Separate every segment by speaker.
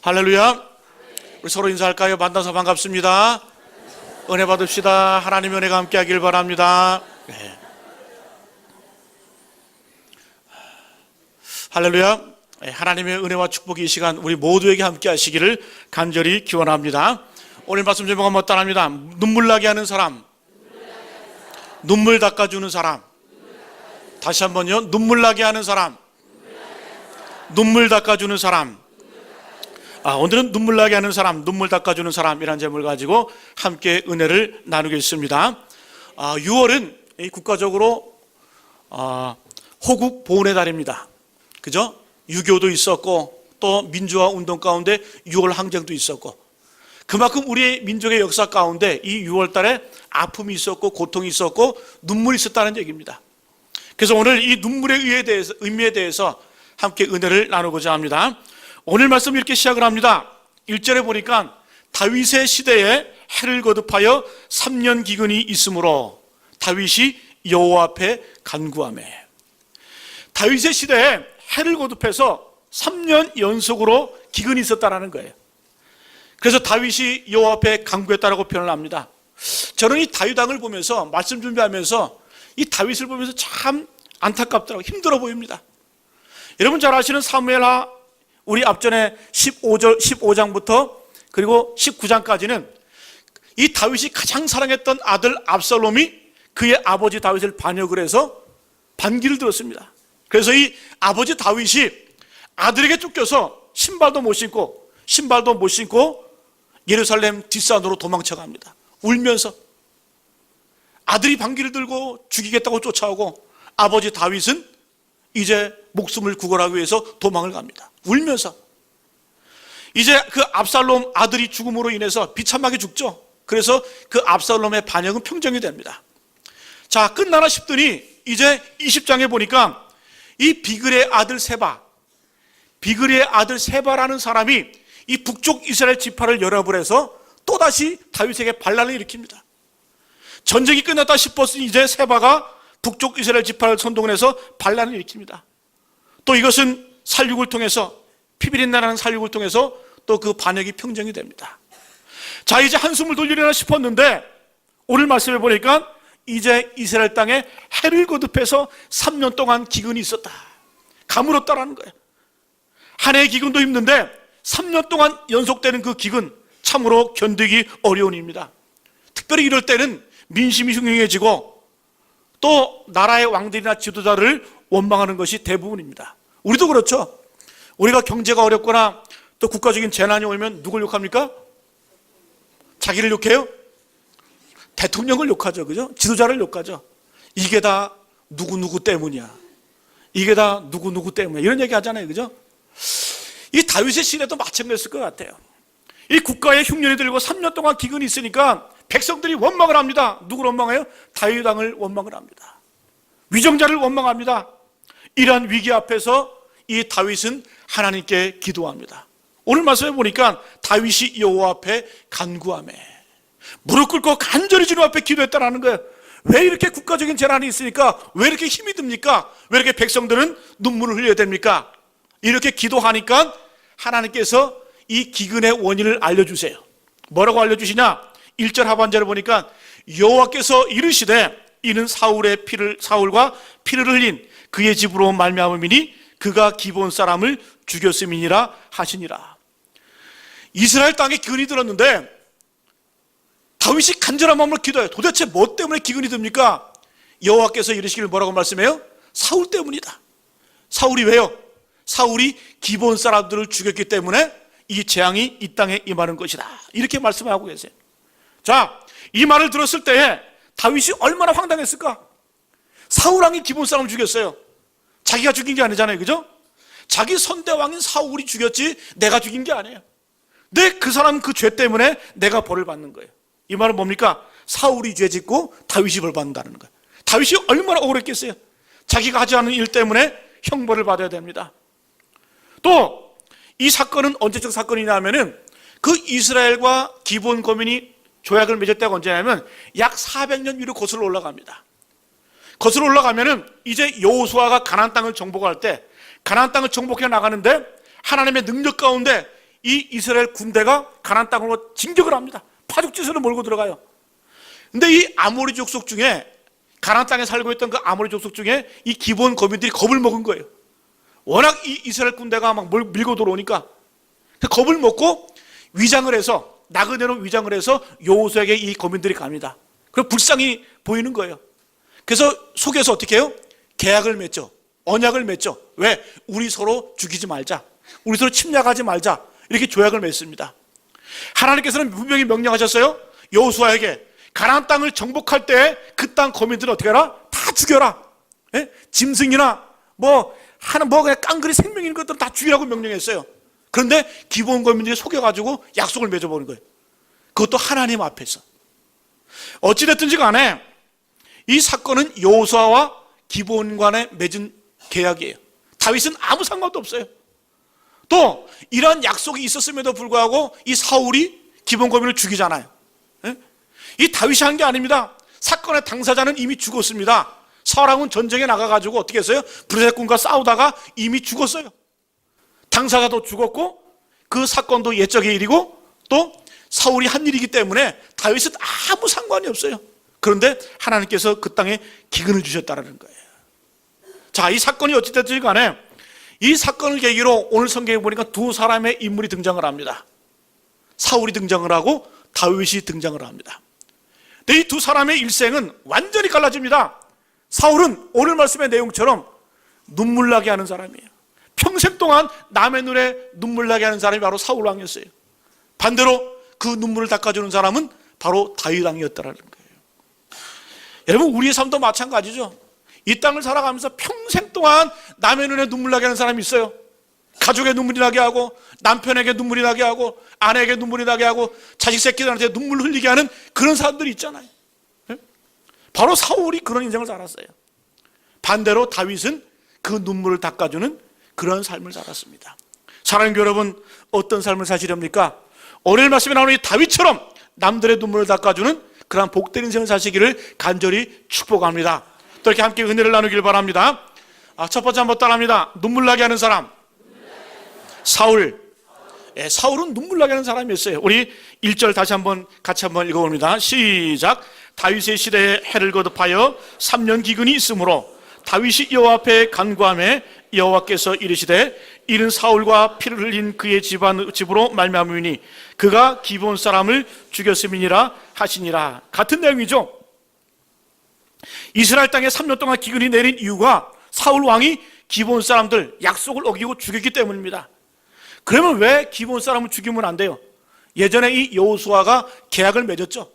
Speaker 1: 할렐루야. 우리 서로 인사할까요? 만나서 반갑습니다. 은혜 받읍시다. 하나님의 은혜가 함께하길 바랍니다. 네. 할렐루야. 하나님의 은혜와 축복이 이 시간 우리 모두에게 함께하시기를 간절히 기원합니다. 오늘 말씀 제목은 뭐다랍니다. 눈물 나게 하는 사람, 눈물 닦아주는 사람. 다시 한번요. 눈물 나게 하는 사람, 눈물 닦아주는 사람. 오늘은 눈물 나게 하는 사람, 눈물 닦아주는 사람이라는 제목을 가지고 함께 은혜를 나누겠습니다. 6월은 국가적으로 호국 보훈의 달입니다. 그죠? 6.25도 있었고 또 민주화 운동 가운데 6월 항쟁도 있었고, 그만큼 우리의 민족의 역사 가운데 이 6월 달에 아픔이 있었고 고통이 있었고 눈물이 있었다는 얘기입니다. 그래서 오늘 이 눈물의 의미에 대해서 함께 은혜를 나누고자 합니다. 오늘 말씀 이렇게 시작을 합니다. 1절에 보니까 다윗의 시대에 해를 거듭하여 3년 기근이 있으므로 다윗이 여호와 앞에 간구하며. 다윗의 시대에 해를 거듭해서 3년 연속으로 기근이 있었다는 거예요. 그래서 다윗이 여호와 앞에 간구했다라고 표현을 합니다. 저는 이 다윗 왕을 보면서 말씀 준비하면서 이 다윗을 보면서 참 안타깝더라고요. 힘들어 보입니다. 여러분 잘 아시는 사무엘하 우리 앞전에 15장부터 그리고 19장까지는 이 다윗이 가장 사랑했던 아들 압살롬이 그의 아버지 다윗을 반역을 해서 반기를 들었습니다. 그래서 이 아버지 다윗이 아들에게 쫓겨서 신발도 못 신고 예루살렘 뒷산으로 도망쳐 갑니다. 울면서 아들이 반기를 들고 죽이겠다고 쫓아오고 아버지 다윗은 이제 목숨을 구걸하기 위해서 도망을 갑니다. 울면서. 이제 그 압살롬 아들이 죽음으로 인해서 비참하게 죽죠. 그래서 그 압살롬의 반역은 평정이 됩니다. 자, 끝나나 싶더니 이제 20장에 보니까 이 비글의 아들 세바라는 사람이 이 북쪽 이스라엘 지파를 연합을 해서 또다시 다윗에게 반란을 일으킵니다. 전쟁이 끝났다 싶었으니 이제 세바가 북쪽 이스라엘 지파를 선동을 해서 반란을 일으킵니다. 또 이것은 살육을 통해서, 피비린나라는 살육을 통해서 또 그 반역이 평정이 됩니다. 자, 이제 한숨을 돌리려나 싶었는데 오늘 말씀해 보니까 이제 이스라엘 땅에 해를 거듭해서 3년 동안 기근이 있었다. 가물었다라는 거예요. 한 해의 기근도 힘든데 3년 동안 연속되는 그 기근, 참으로 견디기 어려운 일입니다. 특별히 이럴 때는 민심이 흉흉해지고 또 나라의 왕들이나 지도자를 원망하는 것이 대부분입니다. 우리도 그렇죠. 우리가 경제가 어렵거나 또 국가적인 재난이 오면 누굴 욕합니까? 자기를 욕해요? 대통령을 욕하죠. 그죠? 지도자를 욕하죠. 이게 다 누구누구 때문이야. 이게 다 누구누구 때문이야. 이런 얘기 하잖아요. 그죠? 이 다윗의 시대도 마찬가지였을 것 같아요. 이 국가의 흉년이 들고 3년 동안 기근이 있으니까 백성들이 원망을 합니다. 누구를 원망해요? 다윗 왕을 원망을 합니다. 위정자를 원망합니다. 이러한 위기 앞에서 이 다윗은 하나님께 기도합니다. 오늘 말씀에 보니까 다윗이 여호와 앞에 간구하며 무릎 꿇고 간절히 주님 앞에 기도했다라는 거예요. 왜 이렇게 국가적인 재난이 있으니까 왜 이렇게 힘이 듭니까? 왜 이렇게 백성들은 눈물을 흘려야 됩니까? 이렇게 기도하니까 하나님께서 이 기근의 원인을 알려주세요. 뭐라고 알려주시냐? 1절 하반절을 보니까 여호와께서 이르시되 이는 사울과 피를 흘린 그의 집으로 말미암음이니 그가 기브온 사람을 죽였음이니라 하시니라. 이스라엘 땅에 기근이 들었는데 다윗이 간절한 마음으로 기도해요. 도대체 뭐 때문에 기근이 듭니까? 여호와께서 이르시기를 뭐라고 말씀해요? 사울 때문이다. 사울이 왜요? 사울이 기브온 사람들을 죽였기 때문에 이 재앙이 이 땅에 임하는 것이다. 이렇게 말씀하고 계세요. 자, 이 말을 들었을 때에 다윗이 얼마나 황당했을까? 사울 왕이 기브온 사람을 죽였어요. 자기가 죽인 게 아니잖아요. 그죠? 자기 선대왕인 사울이 죽였지 내가 죽인 게 아니에요. 근데 그 사람 그 죄 때문에 내가 벌을 받는 거예요. 이 말은 뭡니까? 사울이 죄 짓고 다윗이 벌 받는다는 거예요. 다윗이 얼마나 억울했겠어요. 자기가 하지 않은 일 때문에 형벌을 받아야 됩니다. 또 이 사건은 언제적 사건이냐 하면은 그 이스라엘과 기브온 거민이 조약을 맺을 때가 언제냐면 약 400년 위로 거슬러 올라갑니다. 거슬러 올라가면은 이제 여호수아가 가나안 땅을 정복할 때 가나안 땅을 정복해 나가는데 하나님의 능력 가운데 이 이스라엘 군대가 가나안 땅으로 진격을 합니다. 파죽지세로 몰고 들어가요. 근데 이 아모리 족속 중에, 가나안 땅에 살고 있던 그 아모리 족속 중에 이 기브온 거민들이 겁을 먹은 거예요. 워낙 이 이스라엘 군대가 막 밀고 들어오니까 겁을 먹고 위장을 해서, 나그네로 위장을 해서 여호수아에게 이 거민들이 갑니다. 그리고 불쌍히 보이는 거예요. 그래서 속에서 어떻게 해요? 계약을 맺죠. 언약을 맺죠. 왜? 우리 서로 죽이지 말자, 우리 서로 침략하지 말자, 이렇게 조약을 맺습니다. 하나님께서는 분명히 명령하셨어요. 여호수아에게 가나안 땅을 정복할 때 그 땅 거민들은 어떻게 해라? 다 죽여라. 예? 짐승이나 그냥 깡그리 생명 있는 것들은 다 죽이라고 명령했어요. 그런데 기브온 거민들이 속여가지고 약속을 맺어버린 거예요. 그것도 하나님 앞에서. 어찌됐든지 간에 이 사건은 여호수아와 기브온 간에 맺은 계약이에요. 다윗은 아무 상관도 없어요. 또 이러한 약속이 있었음에도 불구하고 이 사울이 기브온 거민을 죽이잖아요. 예? 이 다윗이 한 게 아닙니다. 사건의 당사자는 이미 죽었습니다. 사울왕은 전쟁에 나가가지고 어떻게 했어요? 브레셋군과 싸우다가 이미 죽었어요. 당사자도 죽었고 그 사건도 옛적의 일이고 또 사울이 한 일이기 때문에 다윗은 아무 상관이 없어요. 그런데 하나님께서 그 땅에 기근을 주셨다는 거예요. 자, 이 사건이 어찌됐든 간에 이 사건을 계기로 오늘 성경에 보니까 두 사람의 인물이 등장을 합니다. 사울이 등장을 하고 다윗이 등장을 합니다. 근데 이 두 사람의 일생은 완전히 갈라집니다. 사울은 오늘 말씀의 내용처럼 눈물 나게 하는 사람이에요. 평생 동안 남의 눈에 눈물 나게 하는 사람이 바로 사울 왕이었어요. 반대로 그 눈물을 닦아주는 사람은 바로 다윗 왕이었다는 거예요. 여러분, 우리의 삶도 마찬가지죠. 이 땅을 살아가면서 평생 동안 남의 눈에 눈물 나게 하는 사람이 있어요. 가족에 눈물이 나게 하고, 남편에게 눈물이 나게 하고, 아내에게 눈물이 나게 하고, 자식 새끼들한테 눈물 흘리게 하는 그런 사람들이 있잖아요. 바로 사울이 그런 인생을 살았어요. 반대로 다윗은 그 눈물을 닦아주는 그런 삶을 살았습니다. 사랑하는 여러분, 어떤 삶을 사시렵니까? 오늘 말씀에 나오는 이 다윗처럼 남들의 눈물을 닦아주는 그러한 복된 인생을 사시기를 간절히 축복합니다. 또 이렇게 함께 은혜를 나누길 바랍니다. 첫 번째 한번 따라합니다. 눈물 나게 하는 사람, 사울. 사울은 눈물 나게 하는 사람이었어요. 우리 1절 다시 한번 같이 한번 읽어봅니다. 시작. 다윗의 시대에 해를 거듭하여 3년 기근이 있으므로 다윗이 여호와 앞에 간구하매 여호와께서 이르시되 이는 사울과 피를 흘린 그의 집으로 말미암으니 그가 기브온 사람을 죽였음이니라 하시니라. 같은 내용이죠. 이스라엘 땅에 3년 동안 기근이 내린 이유가 사울 왕이 기브온 사람들 약속을 어기고 죽였기 때문입니다. 그러면 왜 기브온 사람을 죽이면 안 돼요? 예전에 이 여호수아가 계약을 맺었죠.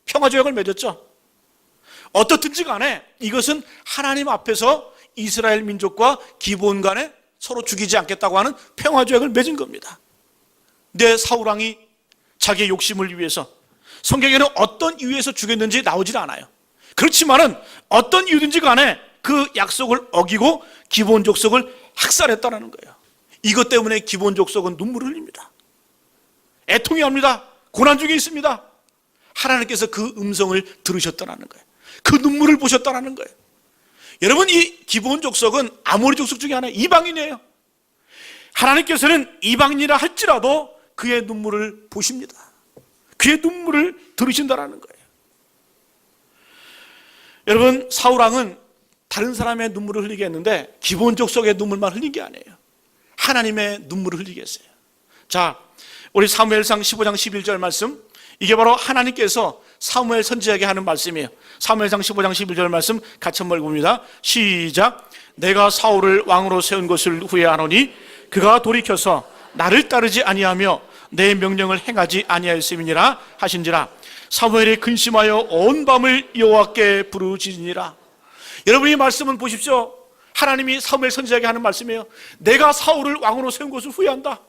Speaker 1: 평화조약을 맺었죠. 어떻든지 간에 이것은 하나님 앞에서 이스라엘 민족과 기브온 간에 서로 죽이지 않겠다고 하는 평화조약을 맺은 겁니다. 근데 사울 왕이 자기의 욕심을 위해서, 성경에는 어떤 이유에서 죽였는지 나오질 않아요. 그렇지만은 어떤 이유든지 간에 그 약속을 어기고 기브온 족속을 학살했다는 거예요. 이것 때문에 기브온 족속은 눈물을 흘립니다. 애통이 합니다. 고난 중에 있습니다. 하나님께서 그 음성을 들으셨다는 거예요. 그 눈물을 보셨다는 거예요. 여러분, 이 기브온 족속은 아모리 족속 중에 하나의 이방인이에요. 하나님께서는 이방인이라 할지라도 그의 눈물을 보십니다. 그의 눈물을 들으신다는 거예요. 여러분, 사울 왕은 다른 사람의 눈물을 흘리게 했는데 기브온 족속의 눈물만 흘린 게 아니에요. 하나님의 눈물을 흘리게 했어요. 자, 우리 사무엘상 15장 11절 말씀, 이게 바로 하나님께서 사무엘 선지자에게 하는 말씀이에요. 사무엘상 15장 11절 말씀 같이 한번 읽어봅니다. 시작. 내가 사울을 왕으로 세운 것을 후회하노니 그가 돌이켜서 나를 따르지 아니하며 내 명령을 행하지 아니하였음이니라 하신지라. 사무엘이 근심하여 온 밤을 여호와께 부르짖으니라. 여러분, 이 말씀은 보십시오. 하나님이 사무엘 선지자에게 하는 말씀이에요. 내가 사울을 왕으로 세운 것을 후회한다.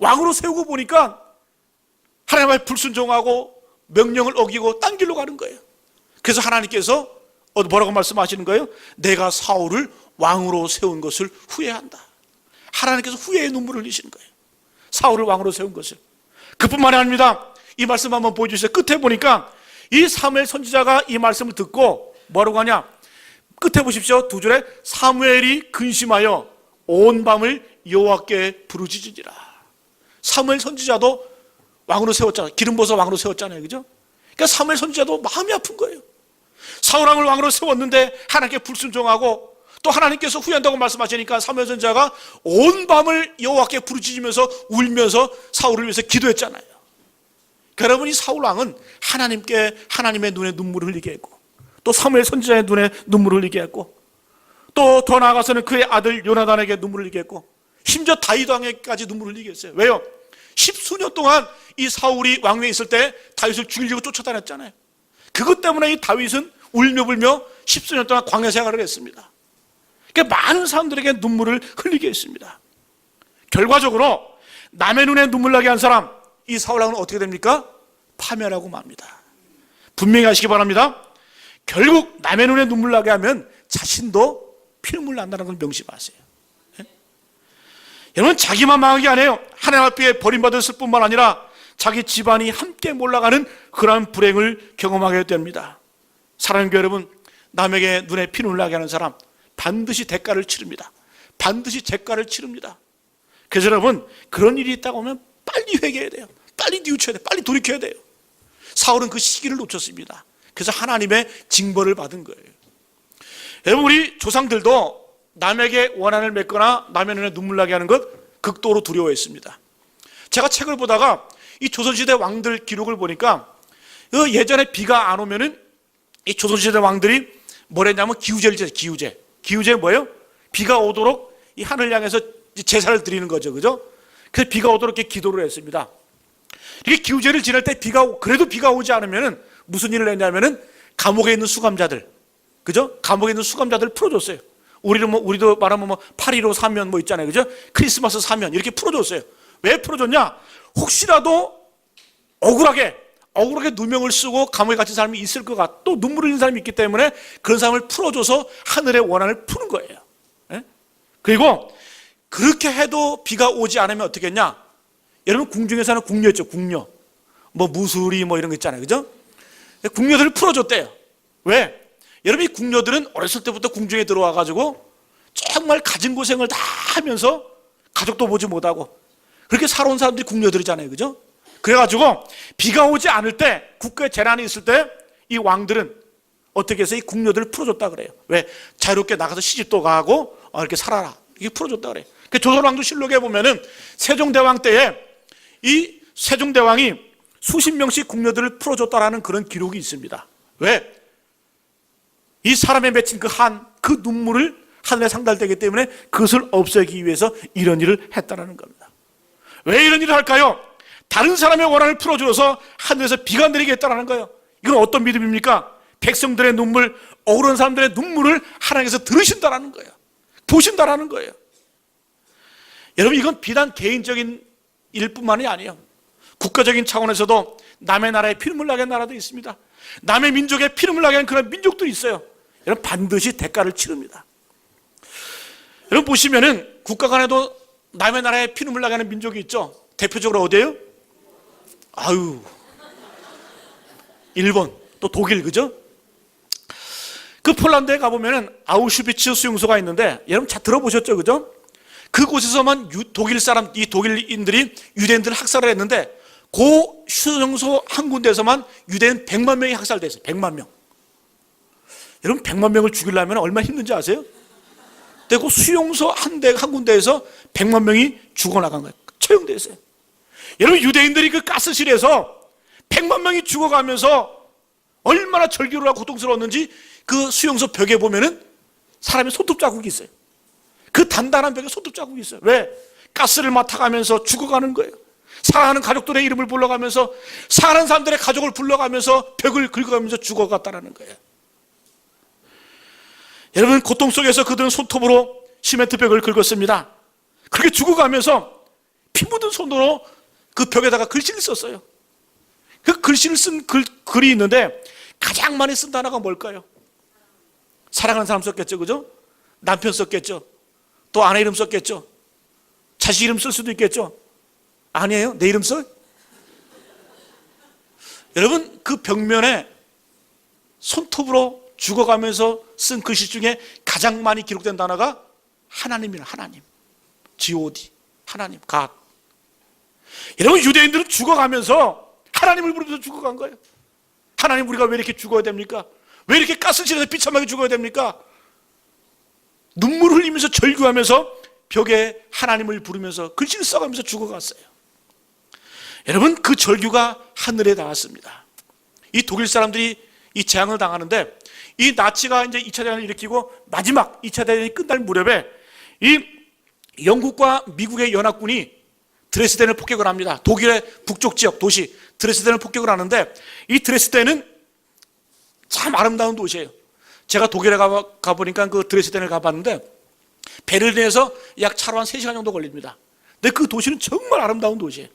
Speaker 1: 왕으로 세우고 보니까 하나님 앞에 불순종하고 명령을 어기고 딴 길로 가는 거예요. 그래서 하나님께서 뭐라고 말씀하시는 거예요? 내가 사울을 왕으로 세운 것을 후회한다. 하나님께서 후회의 눈물을 흘리시는 거예요. 사울을 왕으로 세운 것을. 그뿐만이 아닙니다. 이 말씀 한번 보여주세요. 끝에 보니까 이 사무엘 선지자가 이 말씀을 듣고 뭐라고 하냐? 끝에 보십시오. 두 줄에 사무엘이 근심하여 온 밤을 여호와께 부르짖으니라. 사무엘 선지자도 왕으로 세웠잖아요. 기름 부어서 왕으로 세웠잖아요. 그죠? 그러니까 사무엘 선지자도 마음이 아픈 거예요. 사울 왕을 왕으로 세웠는데 하나님께 불순종하고 또 하나님께서 후회한다고 말씀하시니까 사무엘 선지자가 온 밤을 여호와께 부르짖으면서 울면서 사울을 위해서 기도했잖아요. 여러분, 이 사울 왕은 하나님께 하나님의 눈에 눈물을 흘리게 했고 또 사무엘 선지자의 눈에 눈물을 흘리게 했고 또 더 나아가서는 그의 아들 요나단에게 눈물을 흘리게 했고 심지어 다윗 왕에게까지 눈물을 흘리게 했어요. 왜요? 십수년 동안 이 사울이 왕위에 있을 때 다윗을 죽이려고 쫓아다녔잖아요. 그것 때문에 이 다윗은 울며 불며 십수년 동안 광야 생활을 했습니다. 그러니까 많은 사람들에게 눈물을 흘리게 했습니다. 결과적으로 남의 눈에 눈물 나게 한 사람, 이 사울 왕은 어떻게 됩니까? 파멸하고 맙니다. 분명히 아시기 바랍니다. 결국 남의 눈에 눈물 나게 하면 자신도 피눈물 난다는 걸 명심하세요. 예? 여러분, 자기만 망한 게 아니에요. 하나님 앞에 버림받았을 뿐만 아니라 자기 집안이 함께 몰락하는 그러한 불행을 경험하게 됩니다. 사랑하는 교회 여러분, 남에게 눈에 피눈물 나게 하는 사람 반드시 대가를 치릅니다. 반드시 대가를 치릅니다. 그래서 여러분, 그런 일이 있다고 하면 빨리 회개해야 돼요. 빨리 뉘우쳐야 돼요. 빨리 돌이켜야 돼요. 사울은 그 시기를 놓쳤습니다. 그래서 하나님의 징벌을 받은 거예요. 여러분, 우리 조상들도 남에게 원한을 맺거나 남의 눈에 눈물 나게 하는 것 극도로 두려워했습니다. 제가 책을 보다가 이 조선시대 왕들 기록을 보니까 예전에 비가 안 오면은 이 조선시대 왕들이 뭘 했냐면 기우제를 지었어요. 기우제 뭐예요? 비가 오도록 이 하늘 향해서 제사를 드리는 거죠. 그죠? 그래서 비가 오도록 이렇게 기도를 했습니다. 이렇게 기우제를 지낼 때 그래도 비가 오지 않으면은 무슨 일을 했냐면은 감옥에 있는 수감자들, 그죠? 감옥에 있는 수감자들을 풀어줬어요. 우리도 말하면 8.15 사면 있잖아요. 그죠? 크리스마스 사면 이렇게 풀어줬어요. 왜 풀어줬냐? 혹시라도 억울하게 누명을 쓰고 감옥에 갇힌 사람이 있을 것 같아. 또 눈물 흘리는 사람이 있기 때문에 그런 사람을 풀어줘서 하늘의 원한을 푸는 거예요. 예? 그리고 그렇게 해도 비가 오지 않으면 어떻게 했냐? 여러분, 궁중에서는 궁녀 있죠. 궁녀. 무수리 이런 거 있잖아요. 그죠? 궁녀들을 풀어줬대요. 왜? 여러분, 이 궁녀들은 어렸을 때부터 궁중에 들어와가지고 정말 가진 고생을 다 하면서 가족도 보지 못하고 그렇게 살아온 사람들이 궁녀들이잖아요. 그죠? 그래가지고 비가 오지 않을 때, 국가에 재난이 있을 때 이 왕들은 어떻게 해서 이 궁녀들을 풀어줬다 그래요. 왜? 자유롭게 나가서 시집도 가고 이렇게 살아라. 이게 풀어줬다 그래요. 조선왕조 실록에 보면은 세종대왕 때에 이 세종대왕이 수십 명씩 궁녀들을 풀어줬다라는 그런 기록이 있습니다. 왜? 이 사람에 맺힌 그 눈물을 하늘에 상달되기 때문에 그것을 없애기 위해서 이런 일을 했다라는 겁니다. 왜 이런 일을 할까요? 다른 사람의 원한을 풀어줘서 하늘에서 비가 내리게 했다라는 거예요. 이건 어떤 믿음입니까? 백성들의 눈물, 억울한 사람들의 눈물을 하나님께서 들으신다라는 거예요. 보신다라는 거예요. 여러분, 이건 비단 개인적인 일뿐만이 아니에요. 국가적인 차원에서도 남의 나라에 피눈물 나게 하는 나라도 있습니다. 남의 민족에 피눈물 나게 하는 그런 민족도 있어요. 여러분, 반드시 대가를 치릅니다. 여러분, 보시면은 국가 간에도 남의 나라에 피눈물 나게 하는 민족이 있죠. 대표적으로 어디예요? 일본, 또 독일, 그죠? 그 폴란드에 가보면은 아우슈비츠 수용소가 있는데, 여러분 잘 들어보셨죠? 그죠? 그곳에서만 이 독일인들이 유대인들을 학살을 했는데, 그 수용소 한 군데에서만 유대인 100만 명이 학살됐어요. 100만 명. 여러분, 100만 명을 죽이려면 얼마나 힘든지 아세요? 근데 그 수용소 한 군데에서 100만 명이 죽어나간 거예요. 처형됐어요. 여러분, 유대인들이 그 가스실에서 100만 명이 죽어가면서 얼마나 절규를 하고 고통스러웠는지 그 수용소 벽에 보면은 사람의 손톱 자국이 있어요. 그 단단한 벽에 손톱 자국이 있어요. 왜? 가스를 맡아가면서 죽어가는 거예요. 사랑하는 가족들의 이름을 불러가면서, 사랑하는 사람들의 가족을 불러가면서 벽을 긁어가면서 죽어갔다는 거예요. 여러분, 고통 속에서 그들은 손톱으로 시멘트 벽을 긁었습니다. 그렇게 죽어가면서 피 묻은 손으로 그 벽에다가 글씨를 썼어요. 그 글씨를 쓴 글이 있는데 가장 많이 쓴 단어가 뭘까요? 사랑하는 사람 썼겠죠. 그죠? 남편 썼겠죠. 또 아내 이름 썼겠죠. 자식 이름 쓸 수도 있겠죠. 아니에요? 내 이름 써? 여러분, 그 벽면에 손톱으로 죽어가면서 쓴 글씨 중에 가장 많이 기록된 단어가 하나님이라. 하나님, God, 하나님, God. 여러분, 유대인들은 죽어가면서 하나님을 부르면서 죽어간 거예요. 하나님, 우리가 왜 이렇게 죽어야 됩니까? 왜 이렇게 가스실에서 비참하게 죽어야 됩니까? 눈물 흘리면서 절규하면서 벽에 하나님을 부르면서 글씨를 써가면서 죽어갔어요. 여러분, 그 절규가 하늘에 닿았습니다. 이 독일 사람들이 이 재앙을 당하는데, 이 나치가 이제 2차 대전을 일으키고 마지막 2차 대전이 끝날 무렵에 이 영국과 미국의 연합군이 드레스덴을 폭격을 합니다. 독일의 북쪽 지역 도시 드레스덴을 폭격을 하는데, 이 드레스덴은 참 아름다운 도시예요. 제가 독일에 가보니까 그 드레스덴을 가봤는데 베를린에서 약 차로 한 3시간 정도 걸립니다. 근데 그 도시는 정말 아름다운 도시예요.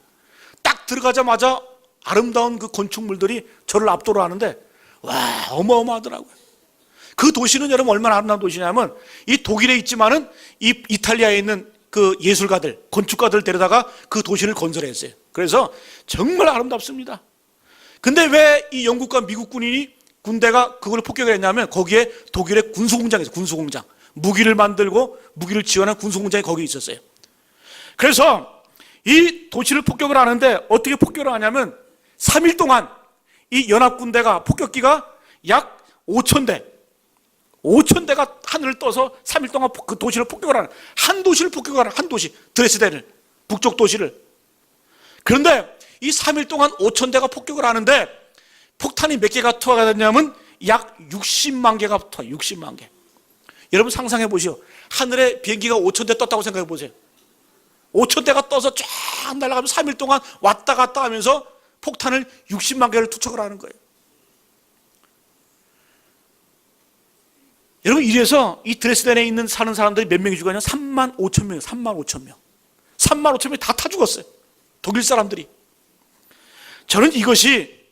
Speaker 1: 딱 들어가자마자 아름다운 그 건축물들이 저를 압도를 하는데, 와, 어마어마하더라고요. 그 도시는 여러분 얼마나 아름다운 도시냐면, 이 독일에 있지만은 이 이탈리아에 있는 그 예술가들, 건축가들 데려다가 그 도시를 건설했어요. 그래서 정말 아름답습니다. 근데 왜 이 영국과 미국 군대가 그걸 폭격을 했냐면, 거기에 독일의 군수공장이 있어요. 군수공장. 무기를 만들고 무기를 지원한 군수공장이 거기 있었어요. 그래서 이 도시를 폭격을 하는데 어떻게 폭격을 하냐면, 3일 동안 이 연합군대가 폭격기가 약 5,000대가 하늘을 떠서 3일 동안 그 도시를 폭격을 하는, 한 도시를 폭격을 하는, 한 도시, 드레스덴을, 북쪽 도시를. 그런데 이 3일 동안 5,000대가 폭격을 하는데 폭탄이 몇 개가 투하가 됐냐면 약 60만 개가 투하, 60만 개. 여러분 상상해 보시오. 하늘에 비행기가 5,000대 떴다고 생각해 보세요. 5,000대가 떠서 쫙 날아가면서 3일 동안 왔다 갔다 하면서 폭탄을 60만 개를 투척을 하는 거예요. 여러분, 이래서 이 드레스덴에 있는 사는 사람들이 몇 명이 죽었냐? 3만 5천 명, 3만 5천 명. 3만 5천 명이 다 타 죽었어요. 독일 사람들이. 저는 이것이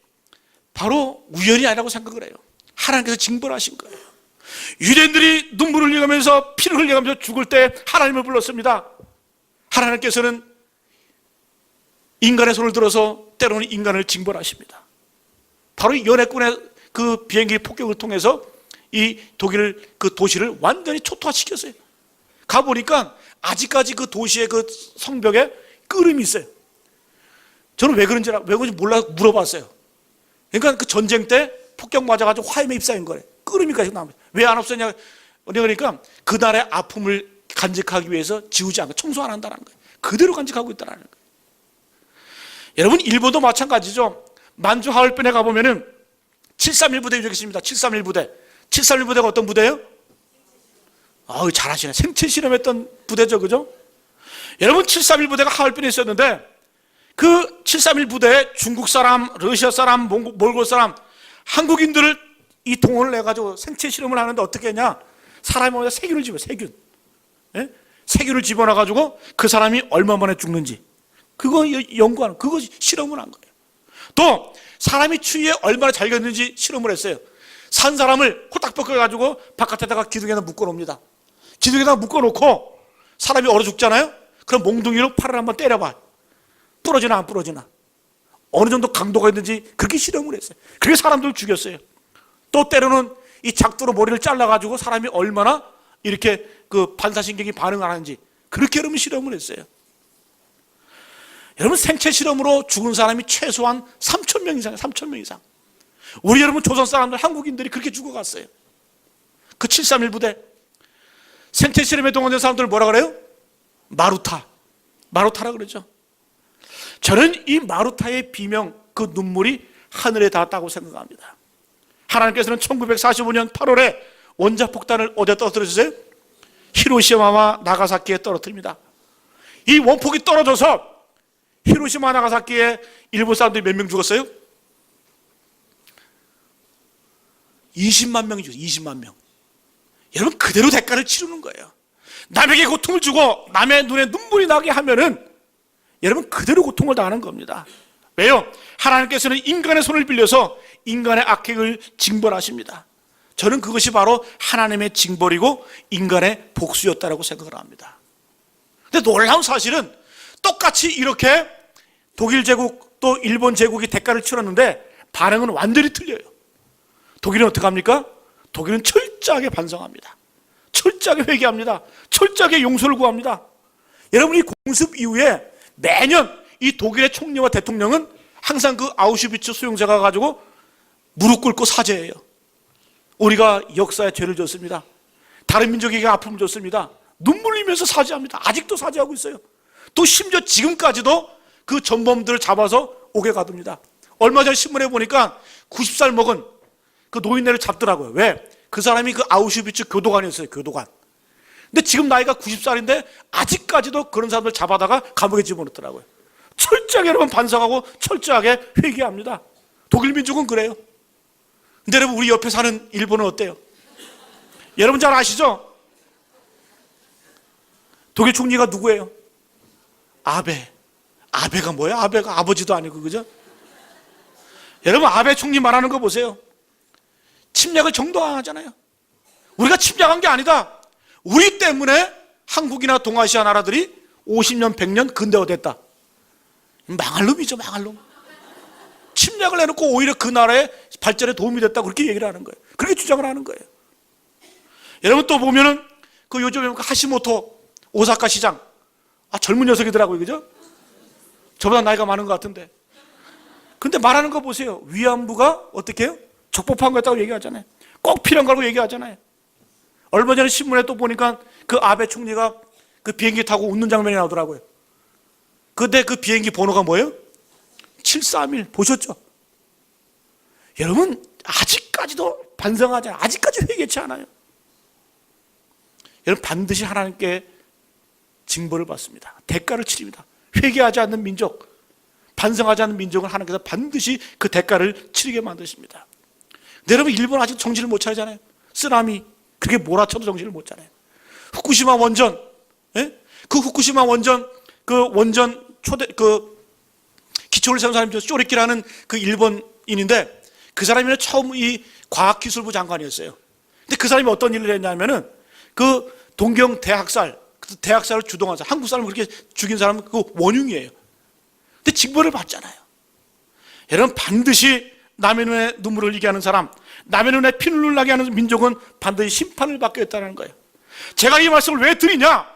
Speaker 1: 바로 우연이 아니라고 생각을 해요. 하나님께서 징벌하신 거예요. 유대인들이 눈물을 흘려가면서 피를 흘려가면서 죽을 때 하나님을 불렀습니다. 하나님께서는 인간의 손을 들어서 때로는 인간을 징벌하십니다. 바로 이 연합군의 그 비행기 폭격을 통해서 이 독일 그 도시를 완전히 초토화시켰어요. 가보니까 아직까지 그 도시의 그 성벽에 끓음이 있어요. 저는 왜 그런지 몰라 물어봤어요. 그러니까 그 전쟁 때 폭격 맞아가지고 화염에 ip사인 거래. 끓음이 계속 나옵니다. 왜 안 없었냐? 그러니까 그날의 아픔을 간직하기 위해서 지우지 않고 청소 안 한다는 거예요. 그대로 간직하고 있다는 거예요. 여러분, 일본도 마찬가지죠. 만주 하얼빈에 가보면은 731 부대 있습니다. 731 부대. 731 부대가 어떤 부대예요? 잘하시네. 생체 실험했던 부대죠, 그죠? 여러분, 731 부대가 하얼빈에 있었는데 그 731 부대에 중국 사람, 러시아 사람, 몽골 사람, 한국인들을 이 동원을 해가지고 생체 실험을 하는데 어떻게 했냐? 사람이 오면 세균을 집어, 세균. 예? 세균을 집어넣어가지고 그 사람이 얼마 만에 죽는지 그거 연구하는, 그거 실험을 한 거예요. 또 사람이 추위에 얼마나 잘 견디는지 실험을 했어요. 산 사람을 코딱 벗겨가지고 바깥에다가 기둥에다 묶어놓습니다. 기둥에다가 묶어놓고 사람이 얼어 죽잖아요? 그럼 몽둥이로 팔을 한번 때려봐. 부러지나 안 부러지나. 어느 정도 강도가 있는지 그렇게 실험을 했어요. 그게 사람들을 죽였어요. 또 때로는 이 작두로 머리를 잘라가지고 사람이 얼마나 이렇게 그 반사신경이 반응하는지 그렇게 여러분 실험을 했어요. 여러분, 생체 실험으로 죽은 사람이 최소한 3,000명 이상이에요. 3,000명 이상. 우리 여러분 조선 사람들, 한국인들이 그렇게 죽어갔어요. 그 731 부대. 생체 실험에 동원된 사람들을 뭐라 그래요? 마루타라 그러죠. 저는 이 마루타의 비명, 그 눈물이 하늘에 닿았다고 생각합니다. 하나님께서는 1945년 8월에 원자폭탄을 어디에 떨어뜨려주세요? 히로시마와 나가사키에 떨어뜨립니다. 이 원폭이 떨어져서 히로시마 나가사키에 일본 사람들이 몇 명 죽었어요? 20만 명이 죽었어요. 20만 명. 여러분, 그대로 대가를 치르는 거예요. 남에게 고통을 주고 남의 눈에 눈물이 나게 하면은 여러분 그대로 고통을 당하는 겁니다. 왜요? 하나님께서는 인간의 손을 빌려서 인간의 악행을 징벌하십니다. 저는 그것이 바로 하나님의 징벌이고 인간의 복수였다라고 생각을 합니다. 근데 놀라운 사실은 똑같이 이렇게 독일 제국 또 일본 제국이 대가를 치렀는데 반응은 완전히 틀려요. 독일은 어떻게 합니까? 독일은 철저하게 반성합니다. 철저하게 회개합니다. 철저하게 용서를 구합니다. 여러분이 공습 이후에 매년 이 독일의 총리와 대통령은 항상 그 아우슈비츠 수용소가 가지고 무릎 꿇고 사죄해요. 우리가 역사에 죄를 졌습니다. 다른 민족에게 아픔을 줬습니다. 눈물 흘리면서 사죄합니다. 아직도 사죄하고 있어요. 또 심지어 지금까지도 그 전범들을 잡아서 옥에 가둡니다. 얼마 전 신문에 보니까 90살 먹은 그 노인네를 잡더라고요. 왜? 그 사람이 그 아우슈비츠 교도관이었어요. 교도관. 근데 지금 나이가 90살인데 아직까지도 그런 사람들 잡아다가 감옥에 집어넣더라고요. 철저하게 여러분 반성하고 철저하게 회개합니다. 독일 민족은 그래요. 근데 여러분 우리 옆에 사는 일본은 어때요? 여러분 잘 아시죠? 독일 총리가 누구예요? 아베. 아베가 뭐예요? 아베가 아버지도 아니고, 그죠? 여러분 아베 총리 말하는 거 보세요. 침략을 정당화하잖아요. 우리가 침략한 게 아니다. 우리 때문에 한국이나 동아시아 나라들이 50년, 100년 근대화됐다. 망할 놈이죠, 망할 놈. 침략을 해놓고 오히려 그 나라의 발전에 도움이 됐다고 그렇게 얘기를 하는 거예요. 그렇게 주장을 하는 거예요. 여러분 또 보면은 그 요즘에 하시모토 오사카 시장, 젊은 녀석이더라고요, 그죠? 저보다 나이가 많은 것 같은데. 근데 말하는 거 보세요. 위안부가 어떻게 해요? 적법한 거였다고 얘기하잖아요. 꼭 필요한 거라고 얘기하잖아요. 얼마 전에 신문에 또 보니까 그 아베 총리가 그 비행기 타고 웃는 장면이 나오더라고요. 근데 그 비행기 번호가 뭐예요? 731 보셨죠? 여러분 아직까지도 반성하지 않아요. 아직까지 회개치 않아요. 여러분 반드시 하나님께 징벌을 받습니다. 대가를 치릅니다. 회개하지 않는 민족, 반성하지 않는 민족은 하나님께서 반드시 그 대가를 치르게 만드십니다. 근데 여러분 일본 아직 정신을 못 차리잖아요. 쓰나미 그렇게 몰아쳐도 정신을 못 차려요. 후쿠시마 원전, 예? 그 후쿠시마 원전 그 원전 초대 그 기초를 세운 사람이 쪼리키라는 그 일본인인데 그 사람이 처음 이 과학기술부 장관이었어요. 근데 그 사람이 어떤 일을 했냐면은 그 동경 대학살, 그 대학살을 주동한 사람, 한국 사람을 그렇게 죽인 사람은 그 원흉이에요. 근데 징벌을 받잖아요. 여러분 반드시 남의 눈에 눈물을 흘리게 하는 사람, 남의 눈에 피눈물 나게 하는 민족은 반드시 심판을 받게 됐다는 거예요. 제가 이 말씀을 왜 드리냐?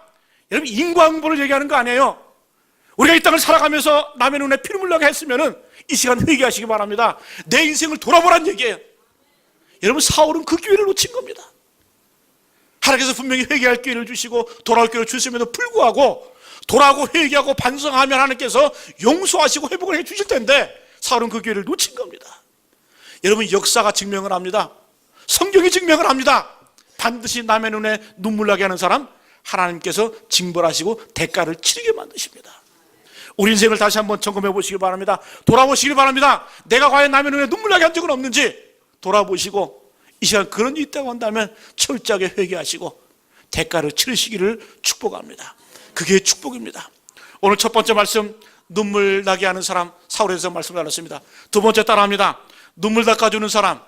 Speaker 1: 여러분 인과응보를 얘기하는 거 아니에요. 우리가 이 땅을 살아가면서 남의 눈에 피눈물 나게 했으면은 이 시간 회개하시기 바랍니다. 내 인생을 돌아보란 얘기예요. 여러분 사울은 그 기회를 놓친 겁니다. 하나님께서 분명히 회개할 기회를 주시고 돌아올 기회를 주심에도 불구하고 돌아오고 회개하고 반성하면 하나님께서 용서하시고 회복을 해 주실 텐데 사울은 그 기회를 놓친 겁니다. 여러분 역사가 증명을 합니다. 성경이 증명을 합니다. 반드시 남의 눈에 눈물 나게 하는 사람 하나님께서 징벌하시고 대가를 치르게 만드십니다. 우리 인생을 다시 한번 점검해 보시기 바랍니다. 돌아보시기 바랍니다. 내가 과연 남의 눈에 눈물 나게 한 적은 없는지 돌아보시고 이 시간 그런 일이 있다고 한다면 철저하게 회개하시고 대가를 치르시기를 축복합니다. 그게 축복입니다. 오늘 첫 번째 말씀 눈물 나게 하는 사람 사울에 대해서 말씀을 나눴습니다. 두 번째 따라합니다. 눈물 닦아주는 사람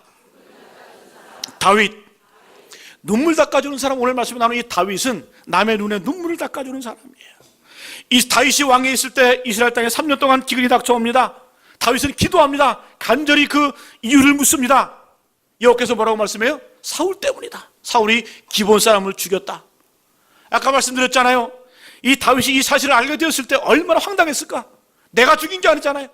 Speaker 1: 다윗. 눈물 닦아주는 사람, 오늘 말씀에 나오는 이 다윗은 남의 눈에 눈물을 닦아주는 사람이에요. 이 다윗이 왕에 있을 때 이스라엘 땅에 3년 동안 기근이 닥쳐옵니다. 다윗은 기도합니다. 간절히 그 이유를 묻습니다. 여호와께서 뭐라고 말씀해요? 사울 때문이다. 사울이 기본 사람을 죽였다. 아까 말씀드렸잖아요. 이 다윗이 이 사실을 알게 되었을 때 얼마나 황당했을까? 내가 죽인 게 아니잖아요.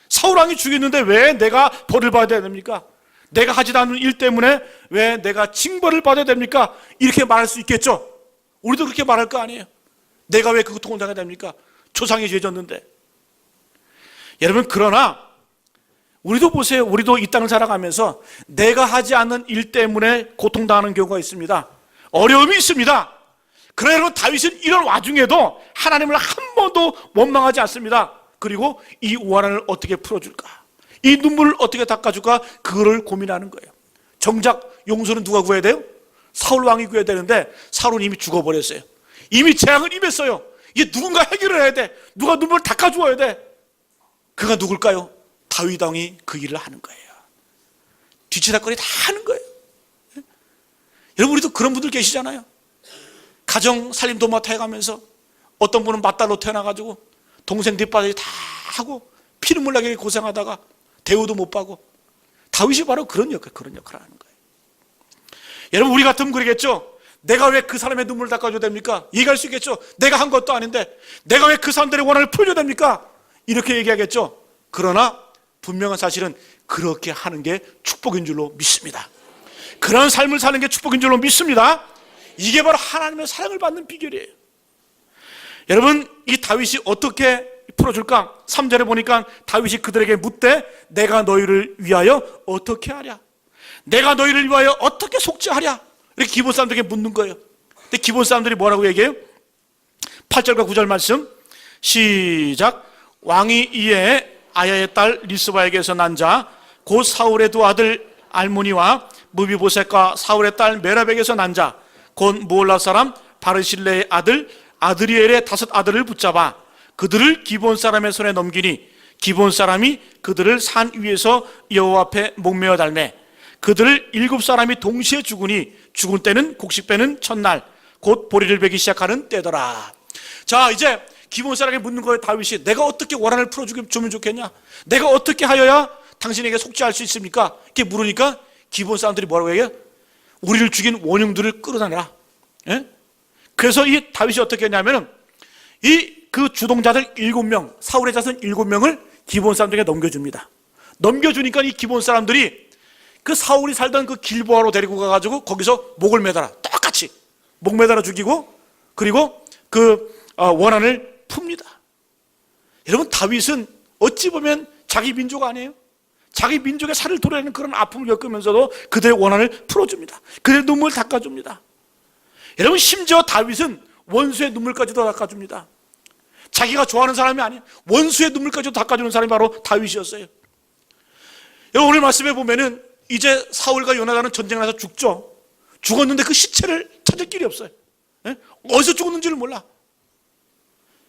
Speaker 1: 사울 왕이 죽였는데 왜 내가 벌을 받아야 됩니까? 내가 하지 않은 일 때문에 왜 내가 징벌을 받아야 됩니까? 이렇게 말할 수 있겠죠. 우리도 그렇게 말할 거 아니에요. 내가 왜 그 고통을 당해야 됩니까? 조상이 죄 졌는데. 여러분 그러나 우리도 보세요. 우리도 이 땅을 살아가면서 내가 하지 않는 일 때문에 고통당하는 경우가 있습니다. 어려움이 있습니다. 그러나 여러분 다윗은 이런 와중에도 하나님을 한 번도 원망하지 않습니다. 그리고 이 원한을 어떻게 풀어줄까? 이 눈물을 어떻게 닦아줄까? 그거를 고민하는 거예요. 정작 용서는 누가 구해야 돼요? 사울 왕이 구해야 되는데 사울은 이미 죽어버렸어요. 이미 재앙을 임했어요. 이게 누군가 해결을 해야 돼. 누가 눈물을 닦아주어야 돼. 그가 누굴까요? 다윗 왕이 그 일을 하는 거예요. 뒤치다거리 다 하는 거예요. 여러분 우리도 그런 분들 계시잖아요. 가정 살림 도맡아 해가면서 어떤 분은 맏딸로 태어나가지고 동생 뒷바라지 다 하고 피눈물 나게 고생하다가 대우도 못 받고 다윗이 바로 그런 역할을 하는 거예요. 여러분 우리 같으면 그러겠죠. 내가 왜 그 사람의 눈물을 닦아줘야 됩니까? 얘기할 수 있겠죠. 내가 한 것도 아닌데 내가 왜 그 사람들의 원한을 풀어줘야 됩니까? 이렇게 얘기하겠죠. 그러나 분명한 사실은 그렇게 하는 게 축복인 줄로 믿습니다. 그런 삶을 사는 게 축복인 줄로 믿습니다. 이게 바로 하나님의 사랑을 받는 비결이에요. 여러분, 이 다윗이 어떻게 풀어줄까? 3절에 보니까 다윗이 그들에게 묻되 내가 너희를 위하여 어떻게 하랴? 내가 너희를 위하여 어떻게 속죄하랴? 이렇게 기본 사람들에게 묻는 거예요. 근데 기본 사람들이 뭐라고 얘기해요? 8절과 9절 말씀 시작. 왕이 이에 아야의 딸 리스바에게서 난 자 곧 사울의 두 아들 알모니와 무비보셋과 사울의 딸 메랍에게서 난 자 곧 무올라 사람 바르실레의 아들 아드리엘의 5 아들을 붙잡아 그들을 기본 사람의 손에 넘기니 기본 사람이 그들을 산 위에서 여호와 앞에 목매어 달매 그들을 7 사람이 동시에 죽으니 죽은 때는 곡식 빼는 첫날 곧 보리를 베기 시작하는 때더라. 자, 이제 기본 사람에게 묻는 거예요. 다윗이 내가 어떻게 원한을 풀어주면 좋겠냐? 내가 어떻게 하여야 당신에게 속죄할 수 있습니까? 이렇게 물으니까 기본 사람들이 뭐라고 얘기해요? 우리를 죽인 원흉들을 끌어다내라. 예? 그래서 이 다윗이 어떻게 했냐면 그 주동자들 7명, 사울의 자손 7명을 기본 사람들에게 넘겨줍니다. 넘겨주니까 이 기본 사람들이 그 사울이 살던 그 길보아로 데리고 가가지고 거기서 목을 매달아. 똑같이 목 매달아 죽이고 그리고 그 원한을 풉니다. 여러분, 다윗은 어찌 보면 자기 민족 아니에요? 자기 민족의 살을 도려내는 그런 아픔을 겪으면서도 그들의 원한을 풀어줍니다. 그들의 눈물을 닦아줍니다. 여러분, 심지어 다윗은 원수의 눈물까지도 닦아줍니다. 자기가 좋아하는 사람이 아니에요. 원수의 눈물까지도 닦아주는 사람이 바로 다윗이었어요. 여러분, 오늘 말씀에 보면은 이제 사울과 요나단은 전쟁을 나서 죽죠. 죽었는데 그 시체를 찾을 길이 없어요. 예? 어디서 죽었는지를 몰라.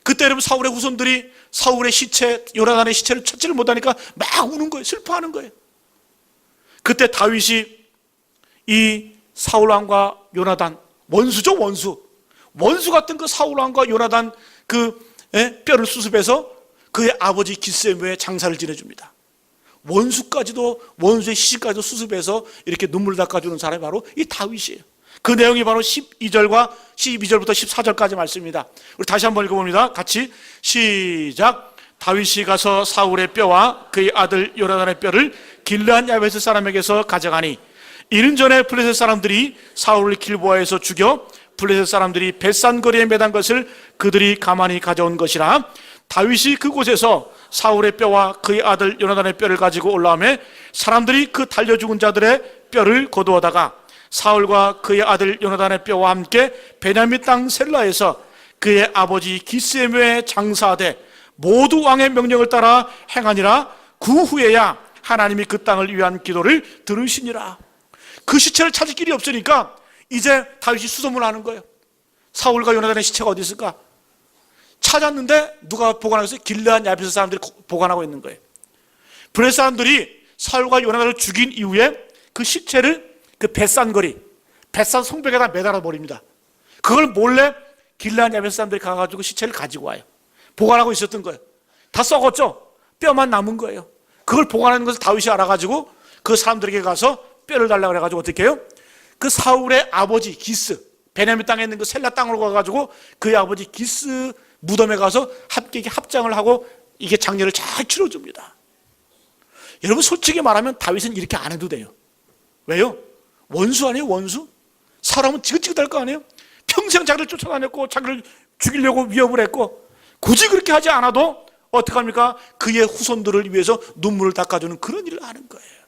Speaker 1: 그때 여러분 사울의 후손들이 사울의 시체, 요나단의 시체를 찾지를 못하니까 막 우는 거예요. 슬퍼하는 거예요. 그때 다윗이 이 사울왕과 요나단, 원수죠, 원수 같은 그 사울왕과 요나단 그 뼈를 수습해서 그의 아버지 기스의 장사를 지내줍니다. 원수의 시신까지도 수습해서 이렇게 눈물 닦아주는 사람이 바로 이 다윗이에요. 그 내용이 바로 12절과 12절부터 14절까지 말씀입니다. 우리 다시 한번 읽어봅니다. 같이 시작. 다윗이 가서 사울의 뼈와 그의 아들 요나단의 뼈를 길르한 야베스 사람에게서 가져가니 이른 전에 블레셋 사람들이 사울을 길보아에서 죽여 블레셋 사람들이 벳산 거리에 매단 것을 그들이 가만히 가져온 것이라. 다윗이 그곳에서 사울의 뼈와 그의 아들 요나단의 뼈를 가지고 올라오매 사람들이 그 달려 죽은 자들의 뼈를 거두어다가 사울과 그의 아들 요나단의 뼈와 함께 베냐민 땅 셀라에서 그의 아버지 기스의 묘에 장사하되 모두 왕의 명령을 따라 행하니라. 그 후에야 하나님이 그 땅을 위한 기도를 들으시니라. 그 시체를 찾을 길이 없으니까 이제 다윗이 수소문을 하는 거예요. 사울과 요나단의 시체가 어디 있을까? 찾았는데 누가 보관하고 있어요? 길르한 야베스 사람들이 보관하고 있는 거예요. 블레셋 사람들이 사울과 요나단을 죽인 이후에 그 시체를 그 벳산거리, 벳산 성벽에다 매달아 버립니다. 그걸 몰래 길르한 야베스 사람들이 가가지고 시체를 가지고 와요. 보관하고 있었던 거예요. 다 썩었죠? 뼈만 남은 거예요. 그걸 보관하는 것을 다윗이 알아가지고 그 사람들에게 가서 뼈를 달라고 그래가지고 어떻게 해요? 그 사울의 아버지 기스, 베냐민 땅에 있는 그 셀라 땅으로 가가지고 그의 아버지 기스 무덤에 가서 함께 합장을 하고 이게 장례를 잘 치러줍니다. 여러분, 솔직히 말하면 다윗은 이렇게 안 해도 돼요. 왜요? 원수 아니에요, 원수? 사람은 지긋지긋할 거 아니에요? 평생 자기를 쫓아다녔고 자기를 죽이려고 위협을 했고 굳이 그렇게 하지 않아도 어떡합니까? 그의 후손들을 위해서 눈물을 닦아주는 그런 일을 하는 거예요.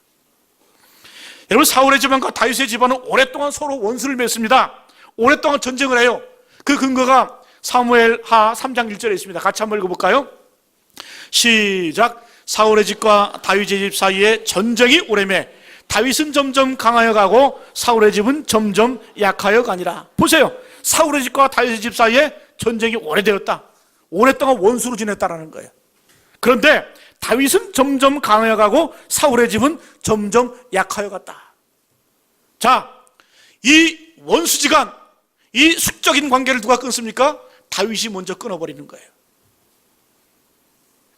Speaker 1: 여러분, 사울의 집안과 다윗의 집안은 오랫동안 서로 원수를 맺습니다. 오랫동안 전쟁을 해요. 그 근거가 사무엘하 3장 1절에 있습니다. 같이 한번 읽어볼까요? 시작. 사울의 집과 다윗의 집 사이에 전쟁이 오래매 다윗은 점점 강하여 가고 사울의 집은 점점 약하여 가니라. 보세요. 사울의 집과 다윗의 집 사이에 전쟁이 오래되었다. 오랫동안 원수로 지냈다라는 거예요. 그런데 다윗은 점점 강하여 가고 사울의 집은 점점 약하여 갔다. 자, 이 원수지간, 이 숙적인 관계를 누가 끊습니까? 다윗이 먼저 끊어버리는 거예요.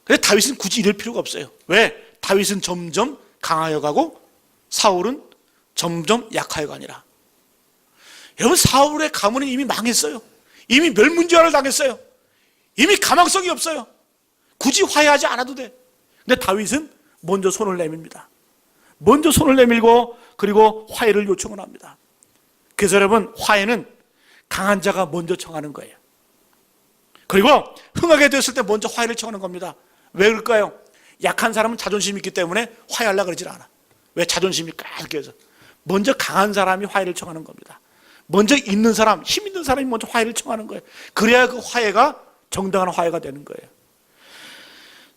Speaker 1: 그래서 다윗은 굳이 이럴 필요가 없어요. 왜? 다윗은 점점 강하여 가고 사울은 점점 약하여 가니라. 여러분, 사울의 가문은 이미 망했어요. 이미 멸문지화를 당했어요. 이미 가망성이 없어요. 굳이 화해하지 않아도 돼. 근데 다윗은 먼저 손을 내밉니다. 먼저 손을 내밀고 그리고 화해를 요청을 합니다. 그래서 여러분, 화해는 강한 자가 먼저 청하는 거예요. 그리고 흥하게 됐을 때 먼저 화해를 청하는 겁니다. 왜 그럴까요? 약한 사람은 자존심이 있기 때문에 화해하려고 그러질 않아. 왜? 자존심이 까맣게 해서. 먼저 강한 사람이 화해를 청하는 겁니다. 먼저 있는 사람, 힘 있는 사람이 먼저 화해를 청하는 거예요. 그래야 그 화해가 정당한 화해가 되는 거예요.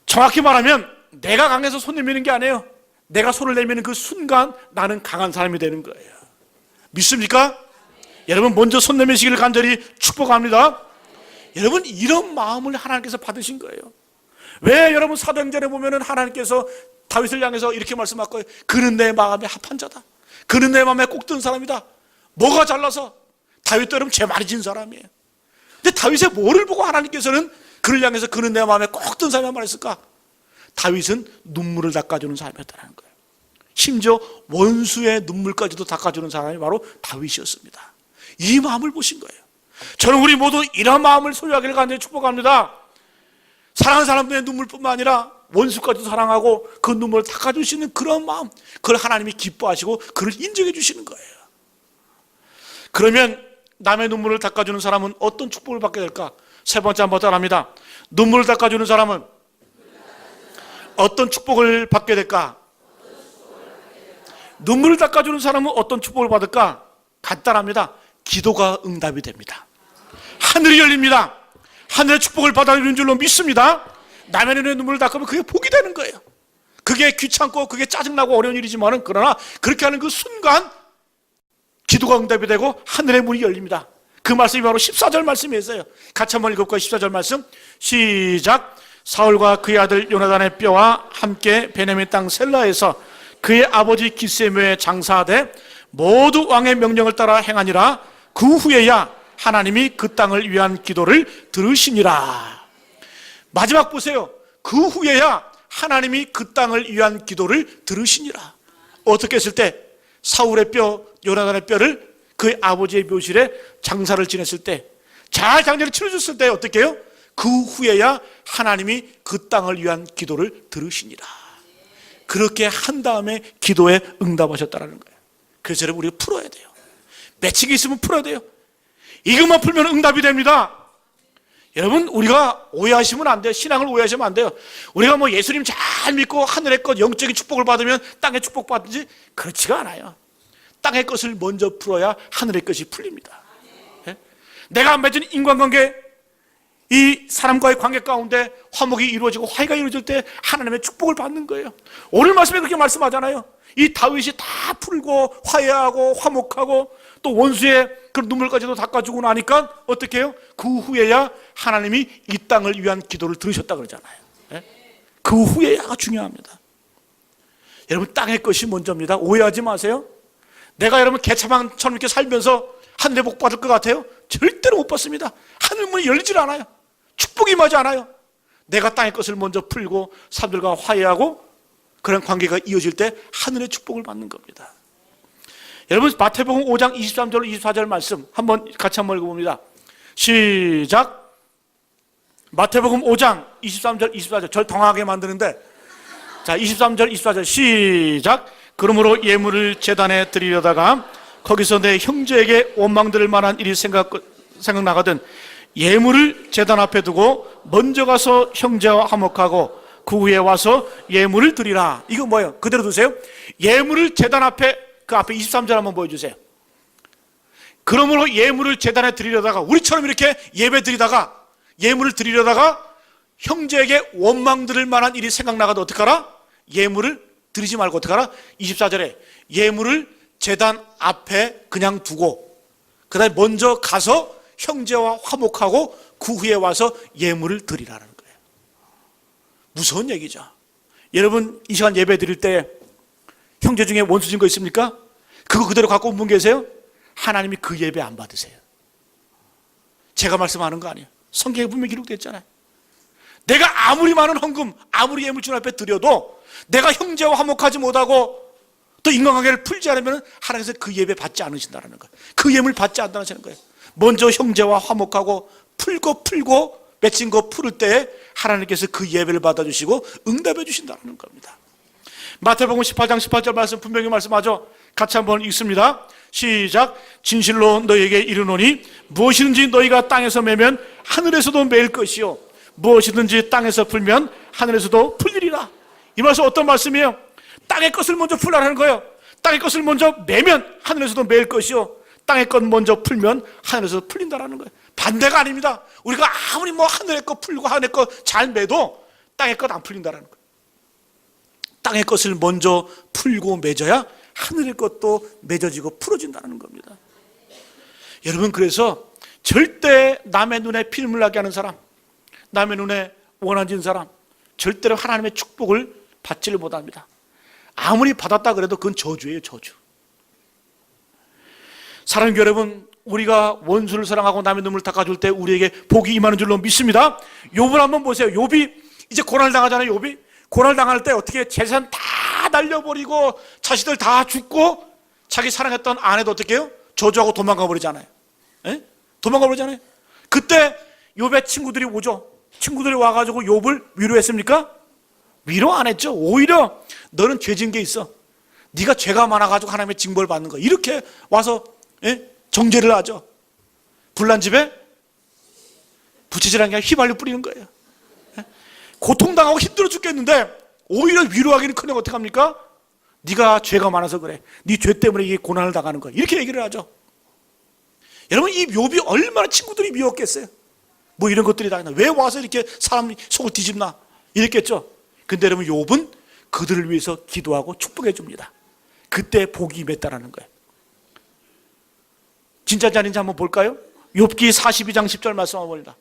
Speaker 1: 정확히 말하면 내가 강해서 손 내미는 게 아니에요. 내가 손을 내미는 그 순간 나는 강한 사람이 되는 거예요. 믿습니까? 여러분, 먼저 손 내미시기를 간절히 축복합니다. 여러분, 이런 마음을 하나님께서 받으신 거예요. 왜 여러분 사도행전에 보면은 하나님께서 다윗을 향해서 이렇게 말씀할 거예요. 그는 내 마음에 합한 자다. 그는 내 마음에 꼭 든 사람이다. 뭐가 잘나서? 다윗도 여러분 죄 많이 진 사람이에요. 근데 다윗의 뭐를 보고 하나님께서는 그를 향해서 그는 내 마음에 꼭 든 사람이란 말했을까? 다윗은 눈물을 닦아주는 사람이었다는 거예요. 심지어 원수의 눈물까지도 닦아주는 사람이 바로 다윗이었습니다. 이 마음을 보신 거예요. 저는 우리 모두 이런 마음을 소유하기를 간절히 축복합니다. 사랑하는 사람들의 눈물뿐만 아니라 원수까지도 사랑하고 그 눈물을 닦아주시는 그런 마음, 그걸 하나님이 기뻐하시고 그를 인정해 주시는 거예요. 그러면 남의 눈물을 닦아주는 사람은 어떤 축복을 받게 될까? 세 번째 한번 따라합니다. 눈물을 닦아주는 사람은 어떤 축복을 받게 될까? 눈물을 닦아주는 사람은 어떤 축복을 받을까? 간단합니다. 기도가 응답이 됩니다. 하늘이 열립니다. 하늘의 축복을 받아들이는 줄로 믿습니다. 남의 눈에 눈물을 닦으면 그게 복이 되는 거예요. 그게 귀찮고 그게 짜증나고 어려운 일이지만은 그러나 그렇게 하는 그 순간 기도가 응답이 되고 하늘의 문이 열립니다. 그 말씀이 바로 14절 말씀이었어요. 같이 한번 읽어볼까요? 14절 말씀 시작. 사울과 그의 아들 요나단의 뼈와 함께 베냐민 땅 셀라에서 그의 아버지 기세묘에 장사하되 모두 왕의 명령을 따라 행하니라. 그 후에야 하나님이 그 땅을 위한 기도를 들으시니라. 마지막 보세요. 그 후에야 하나님이 그 땅을 위한 기도를 들으시니라. 어떻게 했을 때? 사울의 뼈, 요나단의 뼈를 그의 아버지의 묘실에 장사를 지냈을 때, 잘 장례를 치러줬을 때 어떻게 해요? 그 후에야 하나님이 그 땅을 위한 기도를 들으시니라. 그렇게 한 다음에 기도에 응답하셨다는 거예요. 그래서 여러분, 우리가 풀어야 돼요. 맺히기 있으면 풀어야 돼요. 이것만 풀면 응답이 됩니다. 여러분, 우리가 오해하시면 안 돼요. 신앙을 오해하시면 안 돼요. 우리가 뭐 예수님 잘 믿고 하늘의 것 영적인 축복을 받으면 땅의 축복 받든지 그렇지가 않아요. 땅의 것을 먼저 풀어야 하늘의 것이 풀립니다. 네? 내가 맺은 인간관계, 이 사람과의 관계 가운데 화목이 이루어지고 화해가 이루어질 때 하나님의 축복을 받는 거예요. 오늘 말씀에 그렇게 말씀하잖아요. 이 다윗이 다 풀고 화해하고 화목하고 또 원수의 그 눈물까지도 닦아주고 나니까 어떻게 해요? 그 후에야 하나님이 이 땅을 위한 기도를 들으셨다 그러잖아요. 네? 그 후에야가 중요합니다. 여러분, 땅의 것이 먼저입니다. 오해하지 마세요. 내가 여러분 개차방처럼 이렇게 살면서 하늘의 복 받을 것 같아요? 절대로 못 받습니다. 하늘문이 열리질 않아요. 축복이 임하지 않아요. 내가 땅의 것을 먼저 풀고 사람들과 화해하고 그런 관계가 이어질 때 하늘의 축복을 받는 겁니다. 여러분, 마태복음 5장 23절 24절 말씀 한번 같이 한번 읽어봅니다. 시작. 마태복음 5장 23절 24절 절 당황하게 만드는데, 자, 23절 24절 시작. 그러므로 예물을 제단에 드리려다가 거기서 내 형제에게 원망들을 만한 일이 생각나거든 예물을 제단 앞에 두고 먼저 가서 형제와 화목하고 그 후에 와서 예물을 드리라. 이거 뭐예요? 그대로 두세요. 예물을 제단 앞에, 그 앞에 23절 한번 보여주세요. 그러므로 예물을 제단에 드리려다가, 우리처럼 이렇게 예배 드리다가 예물을 드리려다가 형제에게 원망들을 만한 일이 생각나가도 어떡하라? 예물을 드리지 말고 어떡하라? 24절에 예물을 제단 앞에 그냥 두고 그 다음에 먼저 가서 형제와 화목하고 그 후에 와서 예물을 드리라는 거예요. 무서운 얘기죠. 여러분, 이 시간 예배 드릴 때 형제 중에 원수진 거 있습니까? 그거 그대로 갖고 온 분 계세요? 하나님이 그 예배 안 받으세요. 제가 말씀하는 거 아니에요. 성경에 분명히 기록됐잖아요. 내가 아무리 많은 헌금, 아무리 예물주님 앞에 드려도 내가 형제와 화목하지 못하고 또 인간관계를 풀지 않으면 하나님께서 그 예배 받지 않으신다는 거예요. 그 예물 받지 않는다는 거예요. 먼저 형제와 화목하고 풀고 맺힌 거 풀을 때 하나님께서 그 예배를 받아주시고 응답해 주신다는 겁니다. 마태복음 18장 18절 말씀 분명히 말씀하죠. 같이 한번 읽습니다. 시작. 진실로 너희에게 이르노니 무엇이든지 너희가 땅에서 매면 하늘에서도 매일 것이요 무엇이든지 땅에서 풀면 하늘에서도 풀리리라. 이 말씀 어떤 말씀이에요? 땅의 것을 먼저 풀라는 거예요. 땅의 것을 먼저 매면 하늘에서도 매일 것이요 땅의 것 먼저 풀면 하늘에서도 풀린다라는 거예요. 반대가 아닙니다. 우리가 아무리 하늘의 것 풀고 하늘의 것 잘 매도 땅의 것 안 풀린다라는 거예요. 땅의 것을 먼저 풀고 맺어야 하늘의 것도 맺어지고 풀어진다는 겁니다. 여러분, 그래서 절대 남의 눈에 피눈물 나게 하는 사람, 남의 눈에 원한진 사람, 절대로 하나님의 축복을 받지를 못합니다. 아무리 받았다 그래도 그건 저주예요, 저주. 사랑하는 여러분, 우리가 원수를 사랑하고 남의 눈물을 닦아줄 때 우리에게 복이 임하는 줄로 믿습니다. 욥을 한번 보세요. 욥이 이제 고난을 당하잖아요. 욥이 고난을 당할 때 어떻게 재산 다 날려버리고 자식들 다 죽고 자기 사랑했던 아내도 어떻게 해요? 저주하고 도망가 버리잖아요. 에? 도망가 버리잖아요. 그때 욥의 친구들이 오죠. 친구들이 와가지고 욥을 위로했습니까? 위로 안 했죠. 오히려 너는 죄 지은 게 있어. 네가 죄가 많아가지고 하나님의 징벌을 받는 거야. 이렇게 와서 정죄를 하죠. 불난 집에 부채질한 게 아니라 휘발유 뿌리는 거예요. 고통당하고 힘들어 죽겠는데 오히려 위로하기는 커녕 어떻게 합니까? 네가 죄가 많아서 그래. 네 죄 때문에 이게 고난을 당하는 거야. 이렇게 얘기를 하죠. 여러분, 이 욥이 얼마나 친구들이 미웠겠어요. 이런 것들이 다 있나. 왜 와서 이렇게 사람 속을 뒤집나 이랬겠죠. 근데 여러분, 욥은 그들을 위해서 기도하고 축복해 줍니다. 그때 복이 임했다라는 거예요. 진짜인지 아닌지 한번 볼까요? 욥기 42장 10절 말씀 한번 봅니다.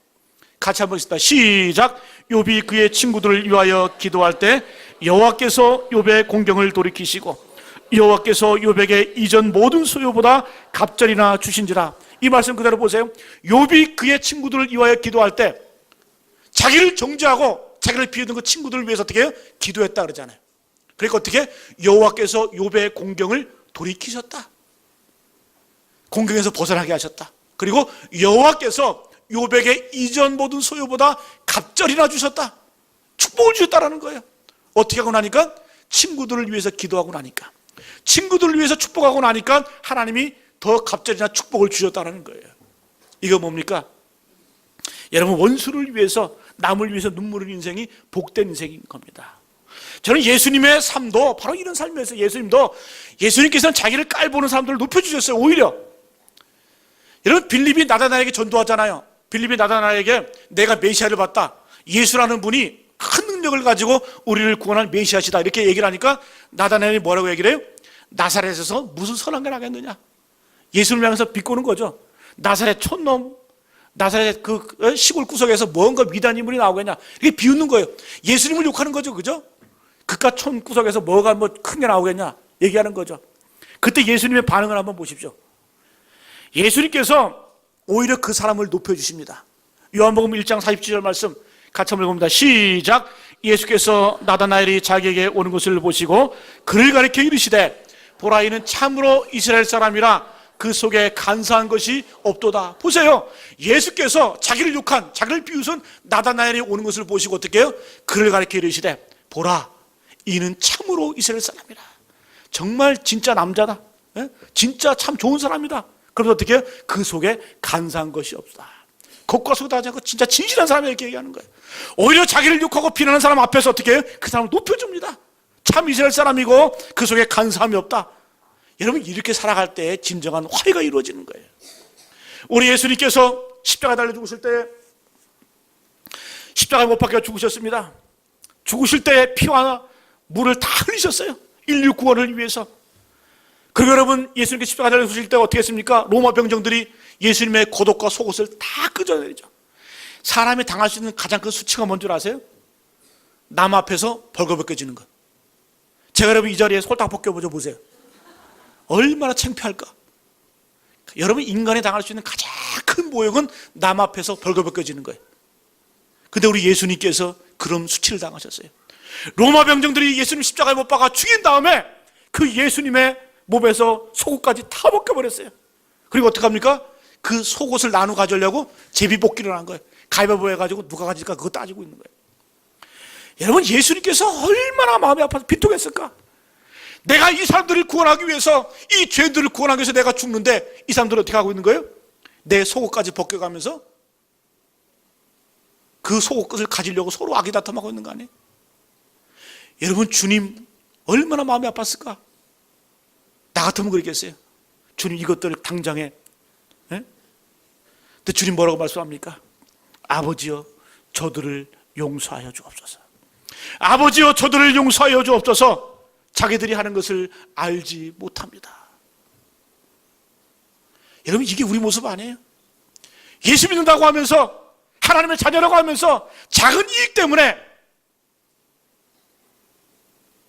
Speaker 1: 같이 한번 읽습니다. 시작. 욥이 그의 친구들을 위하여 기도할 때 여호와께서 욥의 공경을 돌이키시고 여호와께서 욥에게 이전 모든 소유보다 갑절이나 주신지라. 이 말씀 그대로 보세요. 욥이 그의 친구들을 위하여 기도할 때 자기를 정죄하고 자기를 비웃는 그 친구들을 위해서 어떻게 해요? 기도했다 그러잖아요. 그러니까 어떻게? 여호와께서 욥의 공경을 돌이키셨다. 공경에서 벗어나게 하셨다. 그리고 여호와께서 욥에게 이전 모든 소유보다 갑절이나 주셨다. 축복을 주셨다라는 거예요. 어떻게 하고 나니까? 친구들을 위해서 기도하고 나니까, 친구들을 위해서 축복하고 나니까 하나님이 더 갑절이나 축복을 주셨다는 거예요. 이거 뭡니까? 여러분, 원수를 위해서, 남을 위해서 눈물 흘리는 인생이 복된 인생인 겁니다. 저는 예수님의 삶도 바로 이런 삶이었어요. 예수님께서는 자기를 깔보는 사람들을 높여주셨어요. 오히려 여러분, 빌립이 나다나에게 전도하잖아요. 빌립이 나다나에게 내가 메시아를 봤다, 예수라는 분이 큰 능력을 가지고 우리를 구원할 메시아시다, 이렇게 얘기를 하니까 나다나엘이 뭐라고 얘기를 해요? 나사렛에서 무슨 선한 걸 하겠느냐. 예수를 향해서 비꼬는 거죠. 나사렛 촌놈, 나사렛 그 시골 구석에서 뭔가 위대한 인물이 나오겠냐, 이렇게 비웃는 거예요. 예수님을 욕하는 거죠. 그죠? 그깟 촌 구석에서 뭐가 큰 게 나오겠냐 얘기하는 거죠. 그때 예수님의 반응을 한번 보십시오. 예수님께서 오히려 그 사람을 높여주십니다. 요한복음 1장 47절 말씀 같이 한번 읽어봅니다. 시작. 예수께서 나다나엘이 자기에게 오는 것을 보시고 그를 가리켜 이르시되 보라, 이는 참으로 이스라엘 사람이라 그 속에 간사한 것이 없도다. 보세요. 예수께서 자기를 욕한, 자기를 비웃은 나다나엘이 오는 것을 보시고 어떻게 해요? 그를 가리켜 이르시되 보라, 이는 참으로 이스라엘 사람이라. 정말 진짜 남자다, 진짜 참 좋은 사람이다. 그래서 어떻게 해요? 그 속에 간사한 것이 없다. 겉과 속이 다르지 않고 진짜 진실한 사람이 이렇게 얘기하는 거예요. 오히려 자기를 욕하고 비난하는 사람 앞에서 어떻게 해요? 그 사람을 높여줍니다. 참 이스라엘 사람이고 그 속에 간사함이 없다. 여러분, 이렇게 살아갈 때 진정한 화해가 이루어지는 거예요. 우리 예수님께서 십자가에 달려 죽으실 때 십자가에 못 박혀 죽으셨습니다. 죽으실 때 피와 물을 다 흘리셨어요. 인류 구원을 위해서. 그리고 여러분, 예수님께서 십자가에 달려 죽으실 때 어떻게 했습니까? 로마 병정들이 예수님의 겉옷과 속옷을 다 끄져내리죠. 사람이 당할 수 있는 가장 큰 수치가 뭔 줄 아세요? 남 앞에서 벌거벗겨지는 것. 제가 여러분 이 자리에 홀딱 벗겨보죠. 보세요. 얼마나 창피할까. 여러분, 인간이 당할 수 있는 가장 큰 모욕은 남 앞에서 벌거벗겨지는 거예요. 근데 우리 예수님께서 그런 수치를 당하셨어요. 로마 병정들이 예수님 십자가에 못 박아 죽인 다음에 그 예수님의 몸에서 속옷까지 다 벗겨버렸어요. 그리고 어떡합니까? 그 속옷을 나눠 가져려고 제비뽑기를 한 거예요. 가위바위보 해가지고 누가 가질까 그거 따지고 있는 거예요. 여러분, 예수님께서 얼마나 마음이 아파서 비통했을까? 내가 이 사람들을 구원하기 위해서, 이 죄들을 구원하기 위해서 내가 죽는데 이 사람들은 어떻게 하고 있는 거예요? 내 속옷까지 벗겨가면서 그 속옷 끝을 가지려고 서로 아기다툼하고 있는 거 아니에요? 여러분, 주님 얼마나 마음이 아팠을까? 나 같으면 그랬겠어요. 주님, 이것들을 당장에. 근데 주님 뭐라고 말씀합니까? 아버지여, 저들을 용서하여 주옵소서. 아버지여, 저들을 용서하여 주옵소서. 자기들이 하는 것을 알지 못합니다. 여러분, 이게 우리 모습 아니에요? 예수 믿는다고 하면서, 하나님의 자녀라고 하면서 작은 이익 때문에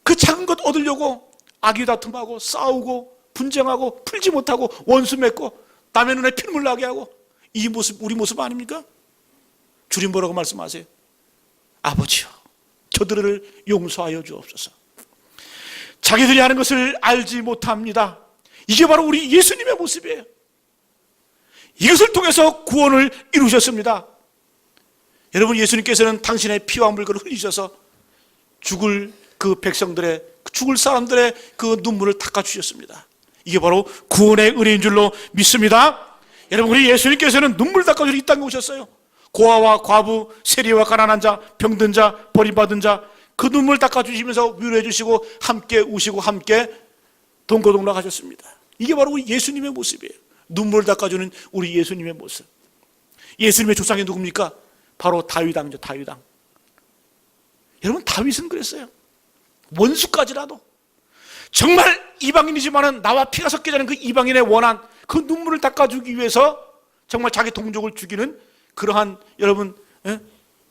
Speaker 1: 그 작은 것 얻으려고 아기다툼하고 싸우고 분쟁하고 풀지 못하고 원수 맺고 남의 눈에 피눈물 나게 하고, 이 모습 우리 모습 아닙니까? 주님 뭐라고 말씀하세요? 아버지여, 저들을 용서하여 주옵소서. 자기들이 하는 것을 알지 못합니다. 이게 바로 우리 예수님의 모습이에요. 이것을 통해서 구원을 이루셨습니다. 여러분, 예수님께서는 당신의 피와 물건을 흘리셔서 죽을 그 백성들의, 죽을 사람들의 그 눈물을 닦아주셨습니다. 이게 바로 구원의 은혜인 줄로 믿습니다. 여러분, 우리 예수님께서는 눈물 닦아주러 이 땅에 오셨어요. 고아와 과부, 세리와 가난한 자, 병든 자, 버림받은 자, 그 눈물 닦아주시면서 위로해 주시고 함께 우시고 함께 동고동락 하셨습니다. 이게 바로 우리 예수님의 모습이에요. 눈물 닦아주는 우리 예수님의 모습. 예수님의 조상이 누굽니까? 바로 다윗왕이죠. 다윗왕. 여러분, 다윗은 그랬어요. 원수까지라도 정말 이방인이지만은 나와 피가 섞이지 않은 그 이방인의 원한, 그 눈물을 닦아주기 위해서 정말 자기 동족을 죽이는 그러한, 여러분,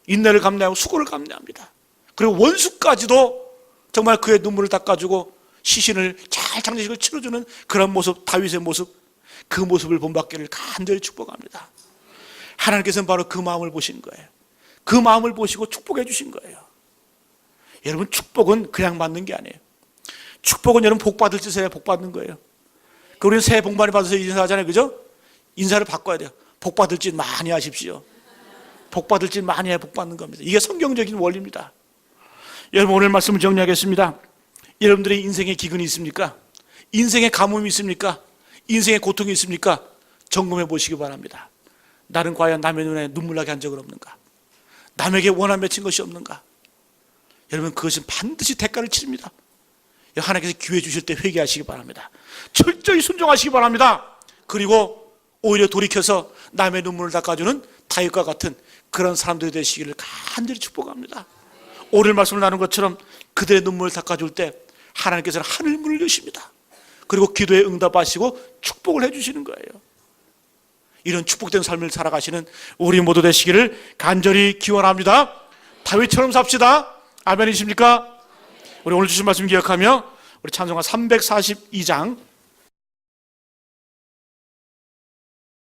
Speaker 1: 인내를 감내하고 수고를 감내합니다. 그리고 원수까지도 정말 그의 눈물을 닦아주고 시신을 잘 장례식을 치러주는 그런 모습, 다윗의 모습, 그 모습을 본받기를 간절히 축복합니다. 하나님께서는 바로 그 마음을 보신 거예요. 그 마음을 보시고 축복해 주신 거예요. 여러분, 축복은 그냥 받는 게 아니에요. 축복은 여러분 복 받을 짓을 해야 복 받는 거예요. 우리는 새해 복 많이 받아서 인사하잖아요, 그죠? 인사를 바꿔야 돼요. 복 받을 짓 많이 하십시오. 복 받을 짓 많이 해야 복 받는 겁니다. 이게 성경적인 원리입니다. 여러분, 오늘 말씀을 정리하겠습니다. 여러분들의 인생에 기근이 있습니까? 인생에 가뭄이 있습니까? 인생에 고통이 있습니까? 점검해 보시기 바랍니다. 나는 과연 남의 눈에 눈물 나게 한 적은 없는가? 남에게 원한 맺힌 것이 없는가? 여러분, 그것은 반드시 대가를 치릅니다. 하나님께서 기회 주실 때 회개하시기 바랍니다. 철저히 순종하시기 바랍니다. 그리고 오히려 돌이켜서 남의 눈물을 닦아주는 다윗과 같은 그런 사람들이 되시기를 간절히 축복합니다. 오늘 말씀을 나눈 것처럼 그들의 눈물을 닦아줄 때 하나님께서는 하늘문을 여십니다. 그리고 기도에 응답하시고 축복을 해주시는 거예요. 이런 축복된 삶을 살아가시는 우리 모두 되시기를 간절히 기원합니다. 다윗처럼 삽시다. 아멘이십니까? 우리 오늘 주신 말씀 기억하며 우리 찬송가 342장